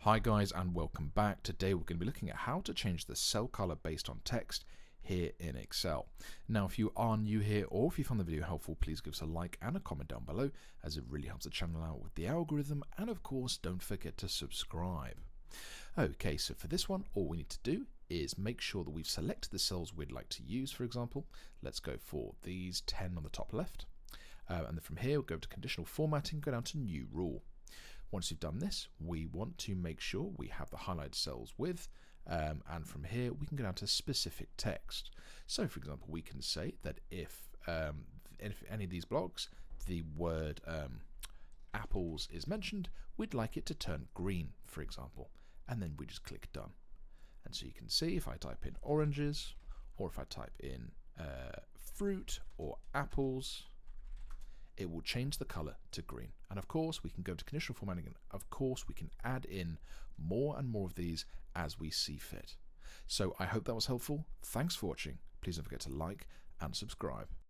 Hi guys and welcome back. Today we're going to be looking at how to change the cell color based on text here in Excel. Now if you are new here or if you found the video helpful, please give us a like and a comment down below as it really helps the channel out with the algorithm, and of course don't forget to subscribe. Okay, so for this one all we need to do is make sure that we've selected the cells we'd like to use. For example, let's go for these 10 on the top left, and then from here we'll go to conditional formatting, go down to new rule. Once you've done this, we want to make sure we have the highlighted cells with, and from here we can go down to specific text. So for example, we can say that if any of these blocks the word apples is mentioned, we'd like it to turn green, for example, and then we just click done. And so you can see if I type in oranges, or if I type in fruit or apples, it will change the color to green. And of course we can go to conditional formatting, and of course we can add in more and more of these as we see fit. So I hope that was helpful. Thanks for watching. Please don't forget to like and subscribe.